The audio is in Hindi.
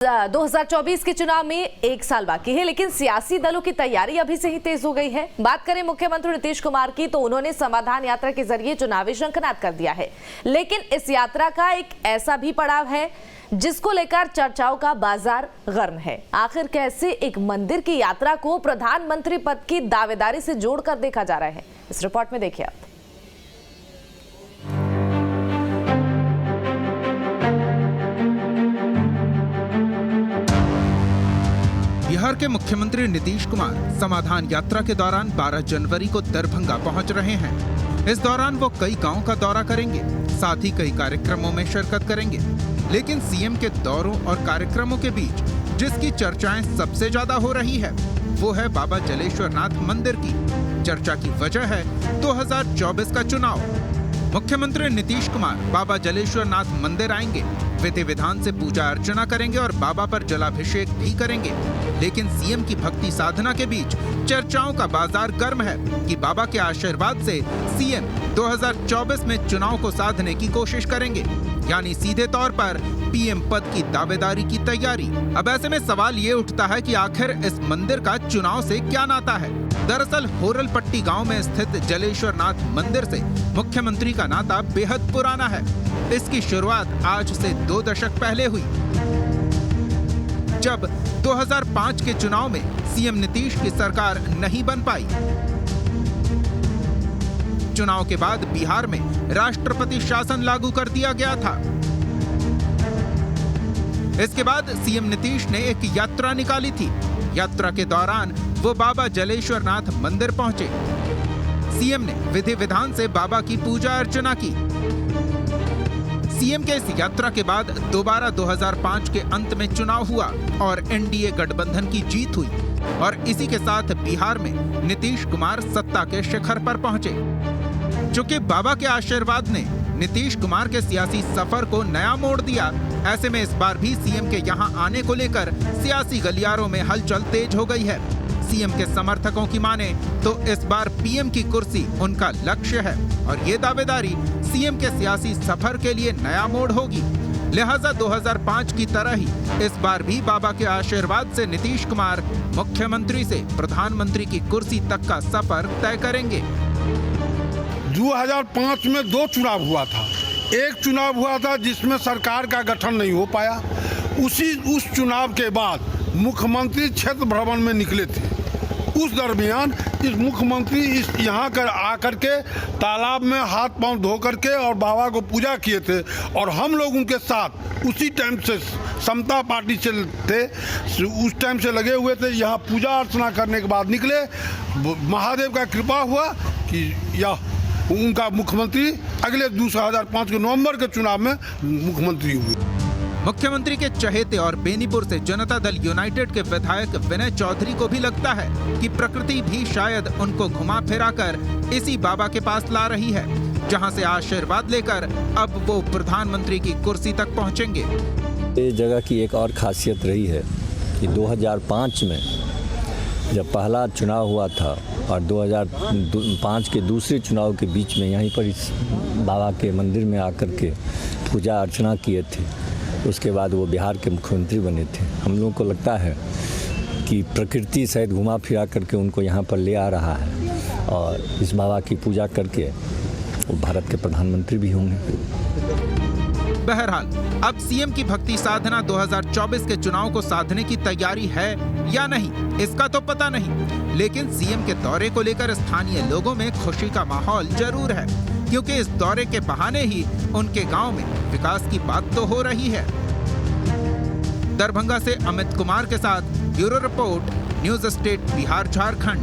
2024 के चुनाव में एक साल बाकी है, लेकिन सियासी दलों की तैयारी अभी से ही तेज हो गई है। बात करें मुख्यमंत्री नीतीश कुमार की, तो उन्होंने समाधान यात्रा के जरिए चुनावी शंखनाद कर दिया है। लेकिन इस यात्रा का एक ऐसा भी पड़ाव है जिसको लेकर चर्चाओं का बाजार गर्म है। आखिर कैसे एक मंदिर की यात्रा को प्रधानमंत्री पद की दावेदारी से जोड़कर देखा जा रहा है, इस रिपोर्ट में देखिए आप। बिहार के मुख्यमंत्री नीतीश कुमार समाधान यात्रा के दौरान 12 जनवरी को दरभंगा पहुंच रहे हैं। इस दौरान वो कई गांवों का दौरा करेंगे, साथ ही कई कार्यक्रमों में शिरकत करेंगे। लेकिन सीएम के दौरों और कार्यक्रमों के बीच जिसकी चर्चाएं सबसे ज्यादा हो रही है, वो है बाबा जलेश्वर नाथ मंदिर की। चर्चा की वजह है 2024 का चुनाव। मुख्यमंत्री नीतीश कुमार बाबा जलेश्वर नाथ मंदिर आएंगे, विधि विधान से पूजा अर्चना करेंगे और बाबा पर जलाभिषेक भी करेंगे। लेकिन सीएम की भक्ति साधना के बीच चर्चाओं का बाजार गर्म है कि बाबा के आशीर्वाद से सीएम 2024 में चुनाव को साधने की कोशिश करेंगे, यानी सीधे तौर पर पीएम पद की दावेदारी की तैयारी। अब ऐसे में सवाल ये उठता है कि आखिर इस मंदिर का चुनाव से क्या नाता है। दरअसल होरलपट्टी गांव में स्थित जलेश्वर नाथ मंदिर से मुख्यमंत्री का नाता बेहद पुराना है। इसकी शुरुआत आज से 2 दशक पहले हुई, जब 2005 के चुनाव में सीएम नीतीश की सरकार नहीं बन पाई। चुनाव के बाद बिहार में राष्ट्रपति शासन लागू कर दिया गया था। इसके बाद सीएम नीतीश ने एक यात्रा निकाली थी। यात्रा के दौरान वो बाबा जलेश्वर नाथ मंदिर पहुंचे। सीएम ने विधि विधान से बाबा की पूजा अर्चना की। सीएम के इस यात्रा के बाद दोबारा 2005 के अंत में चुनाव हुआ और एनडीए गठबंधन की जीत हुई और इसी के साथ बिहार में नीतीश कुमार सत्ता के शिखर पर पहुंचे। चूंकि बाबा के आशीर्वाद ने नीतीश कुमार के सियासी सफर को नया मोड़ दिया, ऐसे में इस बार भी सीएम के यहां आने को लेकर सियासी गलियारों में हलचल तेज हो गई है। सीएम के समर्थकों की माने तो इस बार पीएम की कुर्सी उनका लक्ष्य है और ये दावेदारी सीएम के सियासी सफर के लिए नया मोड़ होगी। लिहाजा 2005 की तरह ही इस बार भी बाबा के आशीर्वाद से नीतीश कुमार मुख्यमंत्री से प्रधानमंत्री की कुर्सी तक का सफर तय करेंगे। 2005 में 2 चुनाव हुआ था। एक चुनाव हुआ था जिसमें सरकार का गठन नहीं हो पाया। उस चुनाव के बाद मुख्यमंत्री क्षेत्र भ्रमण में निकले थे। उस दरमियान इस मुख्यमंत्री यहाँ कर आकर के तालाब में हाथ पांव धो करके और बाबा को पूजा किए थे और हम लोग उनके साथ उसी टाइम से समता पार्टी से थे, उस टाइम से लगे हुए थे। यहाँ पूजा अर्चना करने के बाद निकले, महादेव का कृपा हुआ कि यह उनका मुख्यमंत्री अगले 2005 के नवंबर के चुनाव में मुख्यमंत्री हुए। मुख्यमंत्री के चहेते और बेनीपुर से जनता दल यूनाइटेड के विधायक विनय चौधरी को भी लगता है कि प्रकृति भी शायद उनको घुमा फिरा कर इसी बाबा के पास ला रही है, जहां से आशीर्वाद लेकर अब वो प्रधानमंत्री की कुर्सी तक पहुंचेंगे। इस जगह की एक और खासियत रही है कि 2005 में जब पहला चुनाव हुआ था और 2005 के दूसरे चुनाव के बीच में यहीं पर इस बाबा के मंदिर में आकर के पूजा अर्चना किए थे। उसके बाद वो बिहार के मुख्यमंत्री बने थे। हम लोगों को लगता है कि प्रकृति शायद घुमा फिरा करके उनको यहाँ पर ले आ रहा है और इस बाबा की पूजा करके वो भारत के प्रधानमंत्री भी होंगे। बहरहाल अब सीएम की भक्ति साधना 2024 के चुनाव को साधने की तैयारी है या नहीं, इसका तो पता नहीं। लेकिन सीएम के दौरे को लेकर स्थानीय लोगों में खुशी का माहौल जरूर है, क्योंकि इस दौरे के बहाने ही उनके गांव में विकास की बात तो हो रही है। दरभंगा से अमित कुमार के साथ bureau report, news state Bihar Jharkhand.